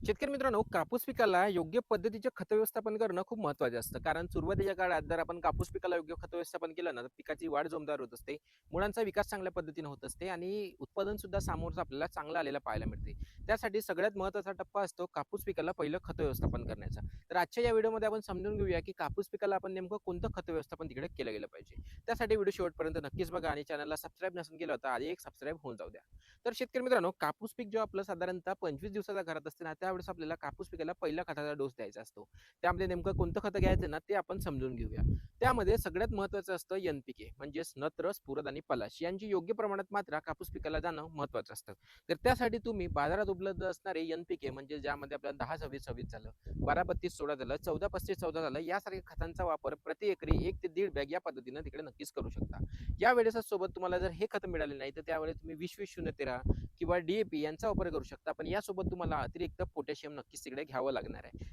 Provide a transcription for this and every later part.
शेतकरी मित्रांनो, कापूस पिकाला योग्य पद्धतीचे खत व्यवस्थापन करणं खूप महत्त्वाचं असतं. कारण सुरुवातीच्या काळात जर आपण कापूस पिकाला योग्य खत व्यवस्थापन केलं ना, तर पिकाची वाढ जोमदार होत असते, मुळांचा विकास चांगल्या पद्धतीने होत असते आणि उत्पादन सुद्धा समोरचं आपल्याला चांगलं आलेलं पाहायला मिळते. त्यासाठी सगळ्यात महत्त्वाचा टप्पा असतो कापूस पिकाला पहिलं खत व्यवस्थापन करण्याचा. तर आजच्या या व्हिडिओमध्ये आपण समजून घेऊया, की कापूस पिकाला आपण नेमकं कोणतं खत व्यवस्थापन तिकडे केलं गेलं पाहिजे. त्यासाठी व्हिडिओ शेवटपर्यंत नक्कीच बघा आणि चॅनलला सबस्क्राईब नसेल केलं तर आधी एक सबस्क्राईब होऊन जाऊ द्या. तर शेतकरी मित्रांनो, कापूस पीक जेव्हा आपलं साधारणतः 25 दिवसाच्या घरात असते ना, त्यावेळेस आपल्याला कापूस पिकाला पहिल्या खताचा डोस द्यायचा असतो. त्यामध्ये नेमकं कोणतं खत घ्यायचं ना, ते आपण समजून घेऊया. त्यामध्ये सगळ्यात महत्त्वाचं असतं एन-पी-के म्हणजेच नत्र, स्फुरद आणि पलाश यांची योग्य प्रमाणात मात्रा कापूस पिकाला जाणं महत्त्वाचं असतं. तर त्यासाठी तुम्ही बाजारात उपलब्ध असणारे एन-पी-के म्हणजे ज्यामध्ये आपल्याला 10-26-26 झालं, 12-32-16 झालं, 14-35-14 झालं, यासारख्या खतांचा वापर प्रति एकरी 1 ते 1.5 बॅग या पद्धतीनं तिकडे नक्कीच करू शकता. यावेळेस सोबत तुम्हाला जर हे खत मिळाले नाही, तर त्यावेळेस तुम्ही 20-20-0-13 किंवा डी-ए-पी यांचा वापर करू शकता. पण यासोबत तुम्हाला अतिरिक्त पोटॅशियम नक्कीच तिकडे घ्यावं लागणार आहे.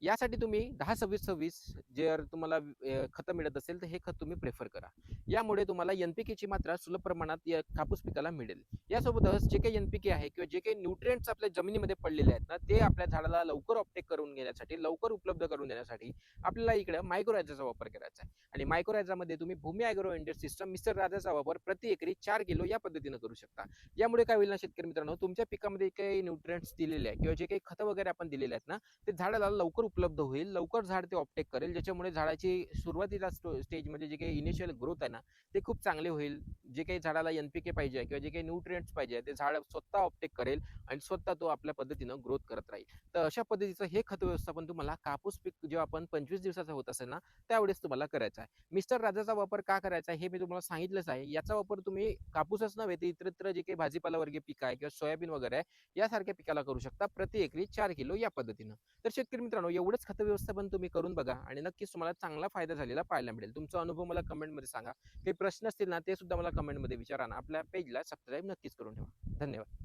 यासाठी तुम्ही 10-26-26 जर तुम्हाला खतं मिळत असेल, तर हे खत तुम्ही प्रिफर करा. यामुळे तुम्हाला एन-पी-केची मात्रा सुलभ प्रमाणात या कापूस पिकाला मिळेल. यासोबतच जे काही एन-पी-के आहे किंवा जे काही न्यूट्रिएंट्स आपल्या जमिनीमध्ये पडलेले आहेत ना, ते आपल्या झाडाला लवकर अपटेक करून घेण्यासाठी, लवकर उपलब्ध करून देण्यासाठी आपल्याला इकडे मायक्रोरायझाचा वापर करायचा आहे. आणि मायक्रोरायझामध्ये तुम्ही भूमी ॲग्रो इंडस्ट्री सिस्टम मिस्टर राजाचा वापर प्रति एकरी 4 किलो या पद्धतीनं करू शकता. यामुळे काय होईल ना शेतकरी मित्रांनो, तुमच्या पिकामध्ये काही न्यूट्रिएंट्स दिलेले आहे किंवा जे काही खतं वगैरे आपण दिलेले आहेत ना, ते झाडाला लवकर उपलब्ध होईल, लवकर झाड ते ऑपटेक करेल, ज्याच्यामुळे झाडाची सुरुवातीला स्टेज म्हणजे जे काही इनिशियल ग्रोथ आहे ना, ते खूप चांगले होईल. जे काही झाडाला एन-पी-के पाहिजे किंवा जे काही न्यूट्रिएंट्स पाहिजे, ते झाड स्वतः ऑपटेक करेल आणि स्वतः तो आपल्या पद्धतीनं ग्रोथ करत राहील. तर अशा पद्धतीचं हे खत व्यवस्थापन तुम्हाला कापूस पीक जेव्हा आपण 25 दिवसाचा होत असेल ना, त्यावेळेस तुम्हाला करायचा आहे. मिस्टर राजाचा वापर का करायचा आहे, हे मी तुम्हाला सांगितलंच आहे. याचा वापर तुम्ही कापूसच नव्हे, तर इतरत्र जे काही भाजीपाला वर्गीय पिकं आहे किंवा सोयाबीन वगैरे आहे, यासारख्या पिकाला करू शकता प्रति एकरी 4 किलो या पद्धतीनं. तर शेतकरी मित्रांनो, एवढंच खत व्यवस्थापन तुम्ही करून बघा आणि नक्कीच तुम्हाला चांगला फायदा झालेला पाहायला मिळेल. तुमचा अनुभव मला कमेंटमध्ये सांगा. काही प्रश्न असतील ना, ते सुद्धा मला कमेंटमध्ये विचारा ना. आपल्या पेजला सबस्क्राईब नक्कीच करून ठेवा. धन्यवाद.